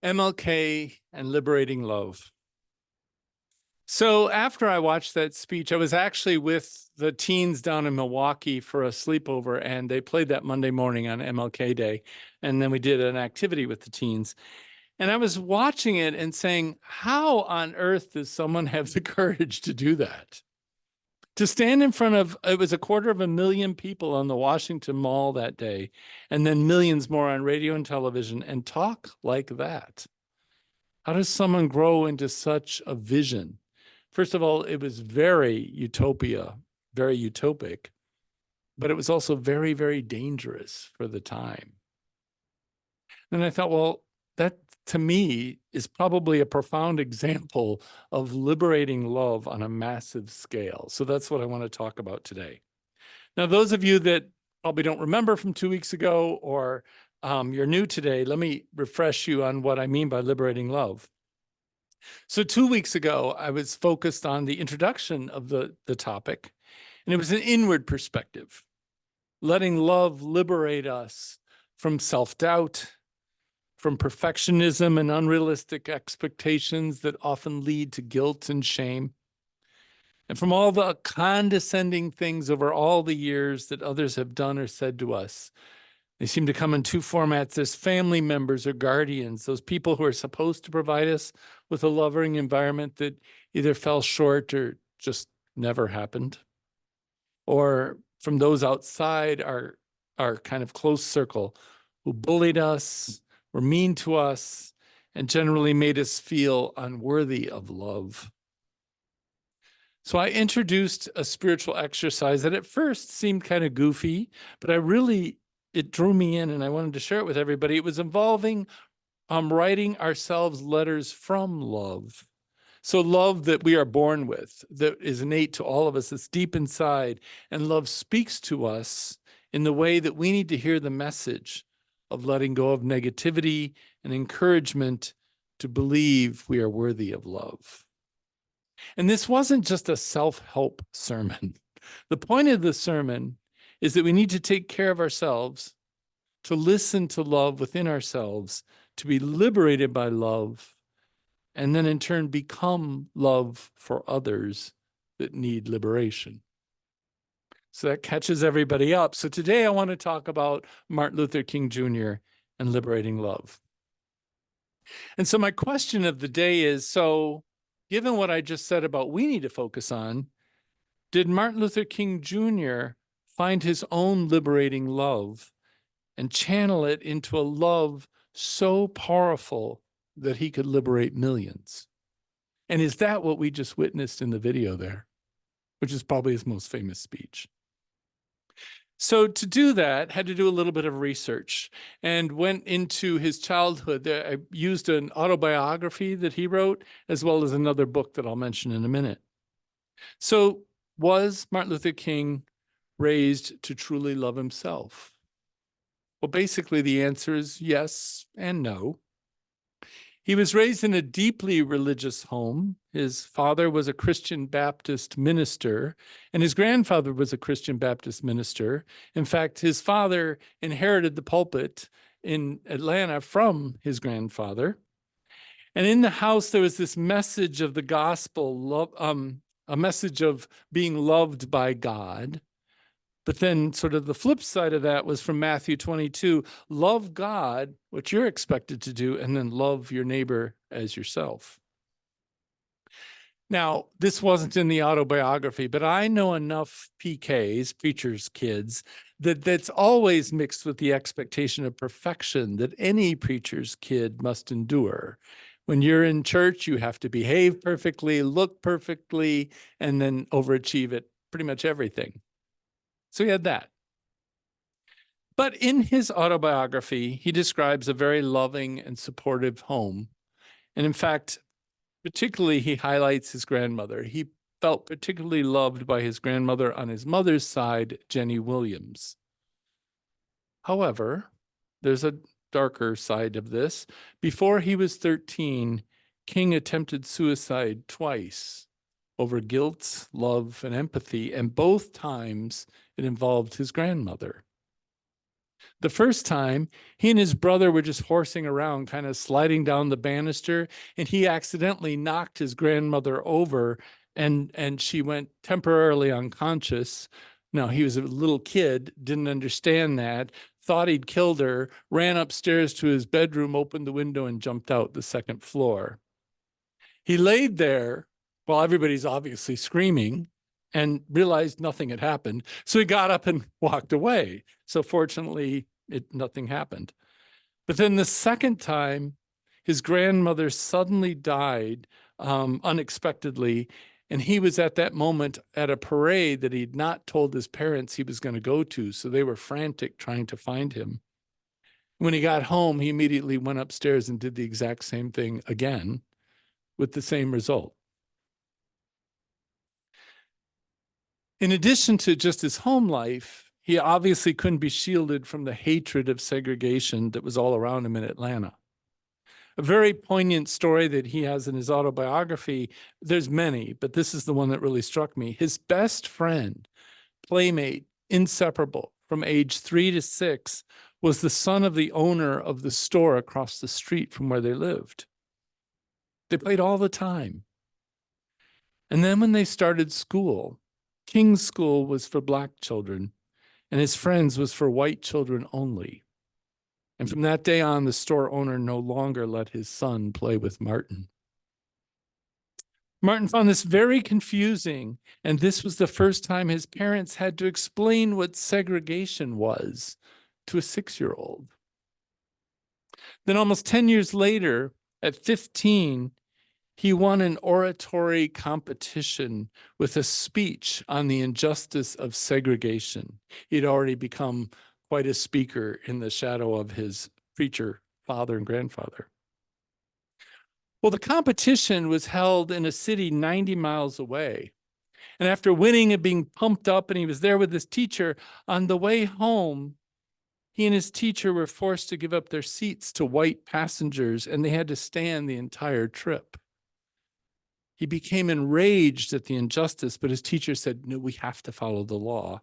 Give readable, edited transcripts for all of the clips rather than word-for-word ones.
MLK and Liberating Love. So after I watched that speech, I was actually with the teens down in Milwaukee for a sleepover, and they played that Monday morning on MLK Day. And then we did an activity with the teens. And I was watching it and saying, how on earth does someone have the courage to do that? To stand in front of, it was 250,000 people on the Washington Mall that day, and then millions more on radio and television, and talk like that. How does someone grow into such a vision? First of all, it was very utopia, very utopic, but it was also very, very dangerous for the time. And I thought, well, that to me is probably a profound example of liberating love on a massive scale. So that's what I want to talk about today. Now, those of you that probably don't remember from 2 weeks ago, or you're new today, let me refresh you on what I mean by liberating love. So 2 weeks ago, I was focused on the introduction of the topic, and it was an inward perspective, letting love liberate us from self-doubt, from perfectionism and unrealistic expectations that often lead to guilt and shame, and from all the condescending things over all the years that others have done or said to us. They seem to come in two formats. As family members or guardians, those people who are supposed to provide us with a loving environment that either fell short or just never happened. Or from those outside our kind of close circle who bullied us, were mean to us, and generally made us feel unworthy of love. So I introduced a spiritual exercise that at first seemed kind of goofy, but it drew me in and I wanted to share it with everybody. It was involving writing ourselves letters from love. So love that we are born with, that is innate to all of us, that's deep inside. And love speaks to us in the way that we need to hear the message of letting go of negativity and encouragement to believe we are worthy of love. And this wasn't just a self-help sermon. The point of the sermon is that we need to take care of ourselves, to listen to love within ourselves, to be liberated by love, and then in turn become love for others that need liberation. So that catches everybody up. So today I want to talk about Martin Luther King Jr. and liberating love. And so my question of the day is, so given what I just said about we need to focus on, did Martin Luther King Jr. find his own liberating love and channel it into a love so powerful that he could liberate millions? And is that what we just witnessed in the video there, which is probably his most famous speech? So to do that, had to do a little bit of research and went into his childhood. I used an autobiography that he wrote, as well as another book that I'll mention in a minute. So was Martin Luther King raised to truly love himself? Well, basically the answer is yes and no. He was raised in a deeply religious home. His father was a Christian Baptist minister, and his grandfather was a Christian Baptist minister. In fact, his father inherited the pulpit in Atlanta from his grandfather. And in the house, there was this message of the gospel, a message of being loved by God. But then sort of the flip side of that was from Matthew 22, love God, what you're expected to do, and then love your neighbor as yourself. Now, this wasn't in the autobiography, but I know enough PKs, preachers' kids, that's always mixed with the expectation of perfection that any preacher's kid must endure. When you're in church, you have to behave perfectly, look perfectly, and then overachieve at pretty much everything. So he had that. But in his autobiography, he describes a very loving and supportive home. And in fact, particularly he highlights his grandmother. He felt particularly loved by his grandmother on his mother's side, Jenny Williams. However, there's a darker side of this. Before he was 13, King attempted suicide twice over guilt, love, and empathy, and both times it involved his grandmother. The first time, he and his brother were just horsing around, kind of sliding down the banister, and he accidentally knocked his grandmother over, and she went temporarily unconscious. Now, he was a little kid, didn't understand that, thought he'd killed her, ran upstairs to his bedroom, opened the window, and jumped out the second floor. He laid there while everybody's obviously screaming and realized nothing had happened. So he got up and walked away. So fortunately, nothing happened. But then the second time, his grandmother suddenly died unexpectedly. And he was at that moment at a parade that he'd not told his parents he was going to go to. So they were frantic trying to find him. When he got home, he immediately went upstairs and did the exact same thing again with the same result. In addition to just his home life, he obviously couldn't be shielded from the hatred of segregation that was all around him in Atlanta. A very poignant story that he has in his autobiography, there's many, but this is the one that really struck me. His best friend, playmate, inseparable from age 3 to 6, was the son of the owner of the store across the street from where they lived. They played all the time. And then when they started school, King's school was for Black children, and his friends was for white children only. And from that day on, the store owner no longer let his son play with Martin. Martin found this very confusing, and this was the first time his parents had to explain what segregation was to a 6-year-old. Then almost 10 years later, at 15, he won an oratory competition with a speech on the injustice of segregation. He'd already become quite a speaker in the shadow of his preacher father and grandfather. Well, the competition was held in a city 90 miles away. And after winning and being pumped up, and he was there with his teacher, on the way home, he and his teacher were forced to give up their seats to white passengers, and they had to stand the entire trip. He became enraged at the injustice, but his teacher said, no, we have to follow the law.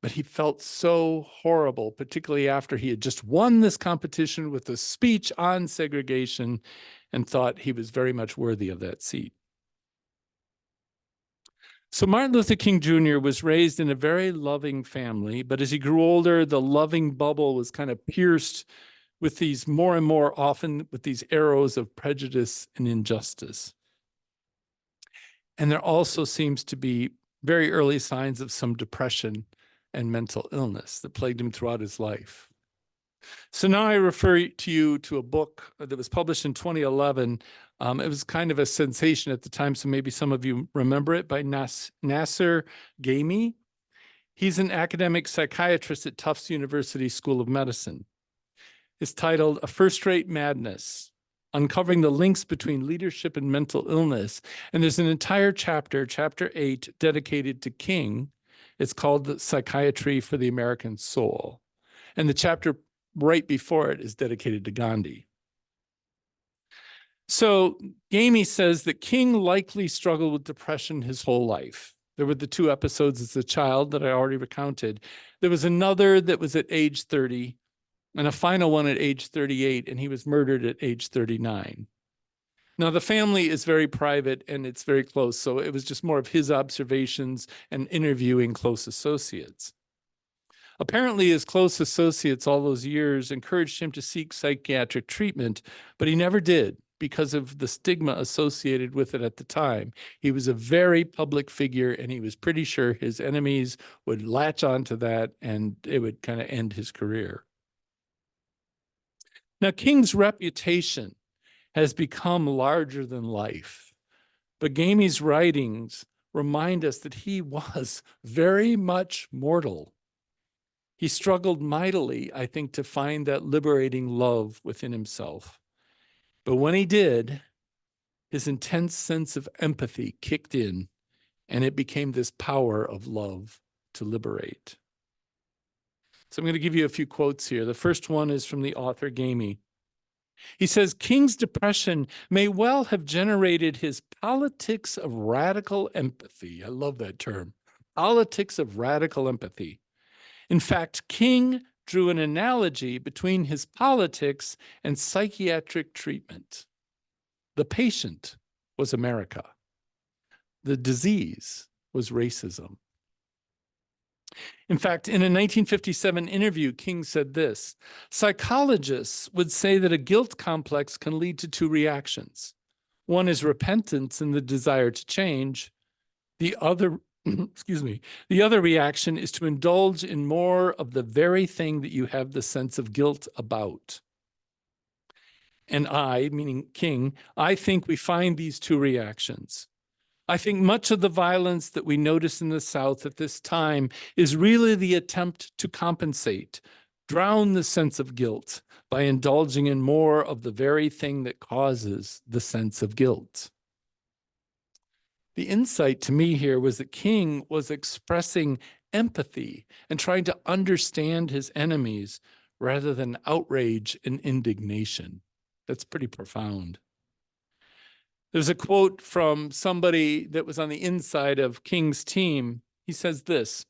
But he felt so horrible, particularly after he had just won this competition with a speech on segregation, and thought he was very much worthy of that seat. So Martin Luther King Jr. was raised in a very loving family, but as he grew older, the loving bubble was kind of pierced with these more and more often with these arrows of prejudice and injustice. And there also seems to be very early signs of some depression and mental illness that plagued him throughout his life. So now I refer to you to a book that was published in 2011. It was kind of a sensation at the time, so maybe some of you remember it, by Nasser Ghaemi. He's an academic psychiatrist at Tufts University School of Medicine. It's titled A First-Rate Madness, Uncovering the Links Between Leadership and Mental Illness. And there's an entire chapter, chapter 8, dedicated to King. It's called Psychiatry for the American Soul. And the chapter right before it is dedicated to Gandhi. So Ghaemi says that King likely struggled with depression his whole life. There were the 2 episodes as a child that I already recounted. There was another that was at age 30, and a final one at age 38, and he was murdered at age 39. Now, the family is very private and it's very close, so it was just more of his observations and interviewing close associates. Apparently, his close associates all those years encouraged him to seek psychiatric treatment, but he never did because of the stigma associated with it at the time. He was a very public figure, and he was pretty sure his enemies would latch onto that and it would kind of end his career. Now, King's reputation has become larger than life, but Ghaemi's writings remind us that he was very much mortal. He struggled mightily, I think, to find that liberating love within himself. But when he did, his intense sense of empathy kicked in, and it became this power of love to liberate. So I'm going to give you a few quotes here. The first one is from the author Ghaemi. He says, King's depression may well have generated his politics of radical empathy. I love that term. Politics of radical empathy. In fact, King drew an analogy between his politics and psychiatric treatment. The patient was America. The disease was racism. In fact, in a 1957 interview, King said this: psychologists would say that a guilt complex can lead to two reactions. One is repentance and the desire to change. The other, the other reaction is to indulge in more of the very thing that you have the sense of guilt about. And I, meaning King, I think we find these two reactions. I think much of the violence that we notice in the South at this time is really the attempt to compensate, drown the sense of guilt by indulging in more of the very thing that causes the sense of guilt. The insight to me here was that King was expressing empathy and trying to understand his enemies rather than outrage and indignation. That's pretty profound. There's a quote from somebody that was on the inside of King's team. He says this: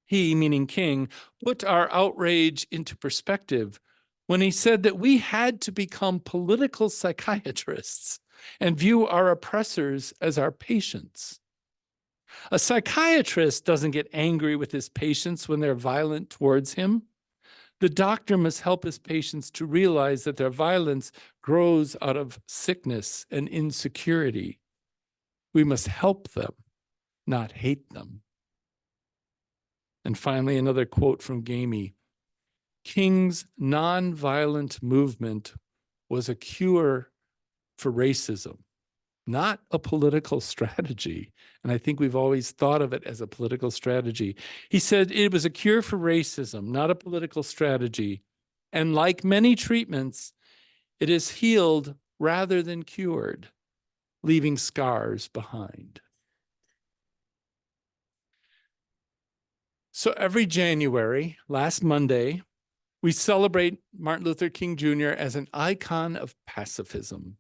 he, meaning King, put our outrage into perspective when he said that we had to become political psychiatrists and view our oppressors as our patients. A psychiatrist doesn't get angry with his patients when they're violent towards him. The doctor must help his patients to realize that their violence grows out of sickness and insecurity. We must help them, not hate them. And finally, another quote from Gamey: King's nonviolent movement was a cure for racism, not a political strategy. And I think we've always thought of it as a political strategy. He said it was a cure for racism, not a political strategy. And like many treatments, it is healed rather than cured, leaving scars behind. So every January, last Monday, we celebrate Martin Luther King Jr. as an icon of pacifism.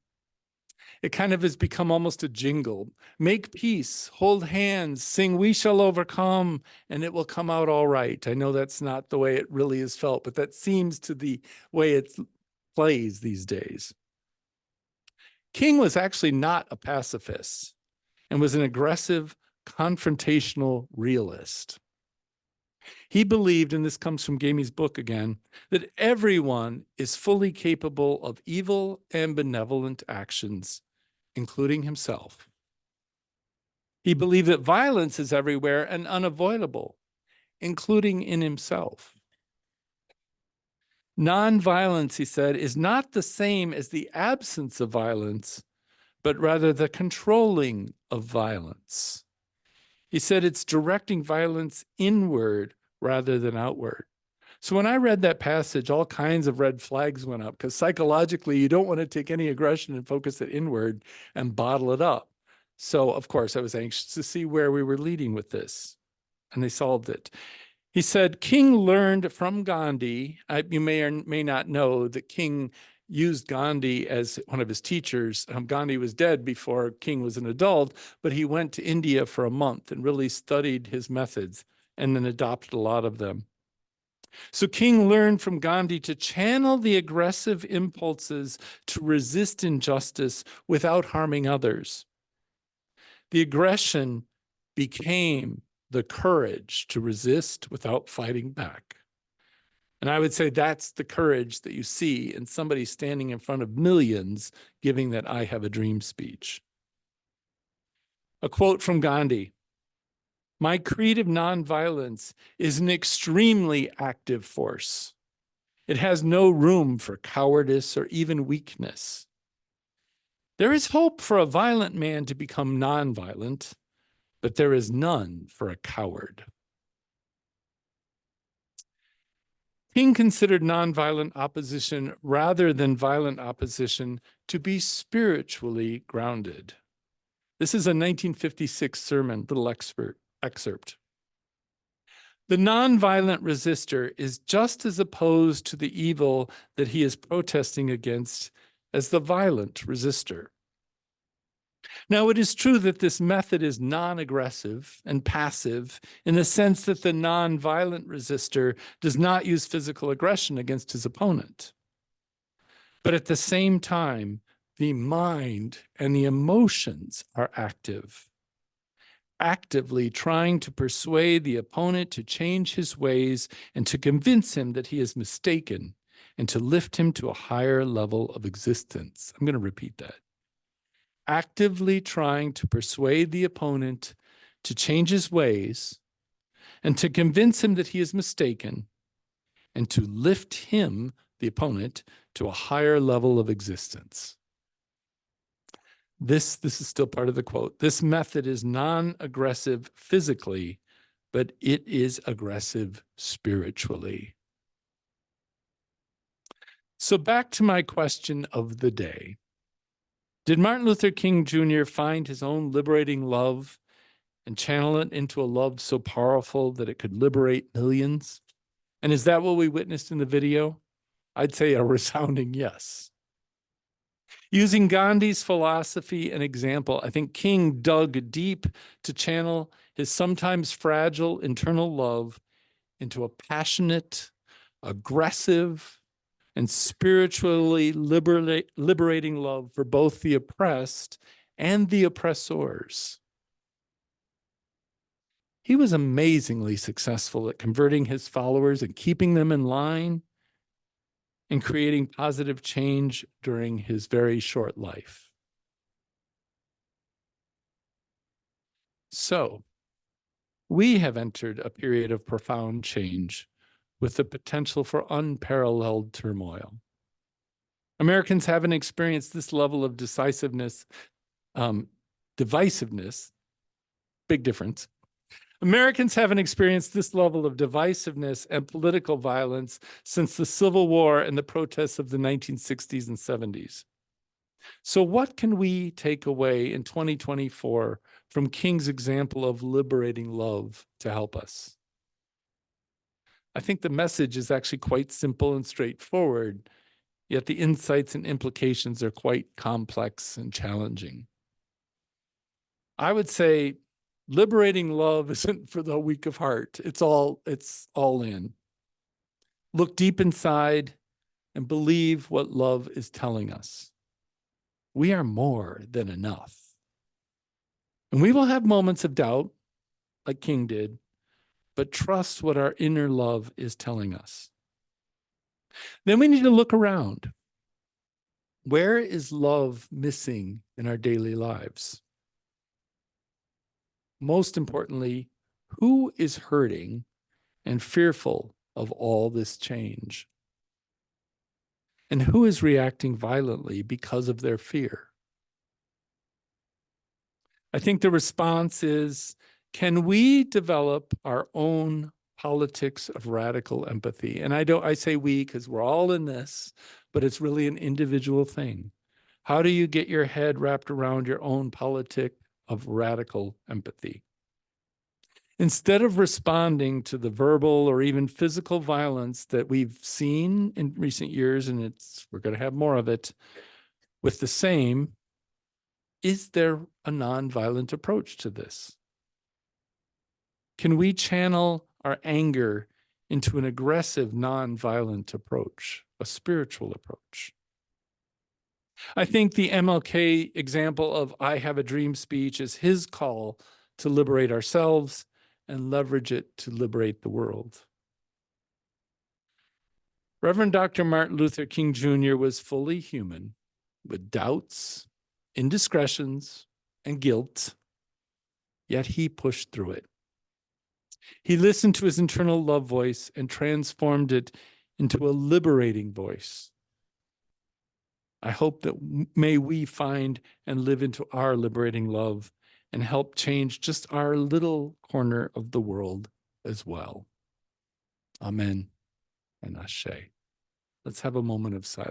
It kind of has become almost a jingle. Make peace, hold hands, sing "We Shall Overcome," and it will come out all right. I know that's not the way it really is felt, but that seems to the way it plays these days. King was actually not a pacifist and was an aggressive, confrontational realist. He believed, and this comes from Gamey's book again, that everyone is fully capable of evil and benevolent actions, including himself. He believed that violence is everywhere and unavoidable, including in himself. Nonviolence, he said, is not the same as the absence of violence, but rather the controlling of violence. He said it's directing violence inward rather than outward. So when I read that passage, all kinds of red flags went up, because psychologically, you don't want to take any aggression and focus it inward and bottle it up. So, of course, I was anxious to see where we were leading with this, and they solved it. He said, King learned from Gandhi. You may or may not know that King used Gandhi as one of his teachers. Gandhi was dead before King was an adult, but he went to India for a month and really studied his methods and then adopted a lot of them. So King learned from Gandhi to channel the aggressive impulses to resist injustice without harming others. The aggression became the courage to resist without fighting back. And I would say that's the courage that you see in somebody standing in front of millions giving that "I have a dream" speech. A quote from Gandhi: "My creed of nonviolence is an extremely active force. It has no room for cowardice or even weakness. There is hope for a violent man to become nonviolent, but there is none for a coward." King considered nonviolent opposition rather than violent opposition to be spiritually grounded. This is a 1956 sermon, little excerpt. "The nonviolent resistor is just as opposed to the evil that he is protesting against as the violent resistor. Now, it is true that this method is non-aggressive and passive in the sense that the non-violent resistor does not use physical aggression against his opponent. But at the same time, the mind and the emotions are active, actively trying to persuade the opponent to change his ways and to convince him that he is mistaken and to lift him to a higher level of existence. I'm going to repeat that. Actively trying to persuade the opponent to change his ways and to convince him that he is mistaken and to lift him, the opponent, to a higher level of existence. This is still part of the quote. This method is non-aggressive physically, but it is aggressive spiritually. So back to my question of the day. Did Martin Luther King Jr. find his own liberating love and channel it into a love so powerful that it could liberate millions? And is that what we witnessed in the video? I'd say a resounding yes. Using Gandhi's philosophy and example, I think King dug deep to channel his sometimes fragile internal love into a passionate, aggressive, and spiritually liberating love for both the oppressed and the oppressors. He was amazingly successful at converting his followers and keeping them in line and creating positive change during his very short life. So, we have entered a period of profound change with the potential for unparalleled turmoil. Americans haven't experienced this level of divisiveness, big difference. Americans haven't experienced this level of divisiveness and political violence since the Civil War and the protests of the 1960s and 70s. So what can we take away in 2024 from King's example of liberating love to help us? I think the message is actually quite simple and straightforward, yet the insights and implications are quite complex and challenging. I would say liberating love isn't for the weak of heart. It's all in. Look deep inside and believe what love is telling us. We are more than enough. And we will have moments of doubt, like King did, but trust what our inner love is telling us. Then we need to look around. Where is love missing in our daily lives? Most importantly, who is hurting and fearful of all this change? And who is reacting violently because of their fear? I think the response is, can we develop our own politics of radical empathy? And I say we because we're all in this, but it's really an individual thing. How do you get your head wrapped around your own politic of radical empathy? Instead of responding to the verbal or even physical violence that we've seen in recent years, and we're going to have more of it, with the same, is there a nonviolent approach to this? Can we channel our anger into an aggressive nonviolent approach, a spiritual approach? I think the MLK example of I Have a Dream speech is his call to liberate ourselves and leverage it to liberate the world. Reverend Dr. Martin Luther King Jr. was fully human, with doubts, indiscretions, and guilt, yet he pushed through it. He listened to his internal love voice and transformed it into a liberating voice. I hope that may we find and live into our liberating love and help change just our little corner of the world as well. Amen and Ashe. Let's have a moment of silence.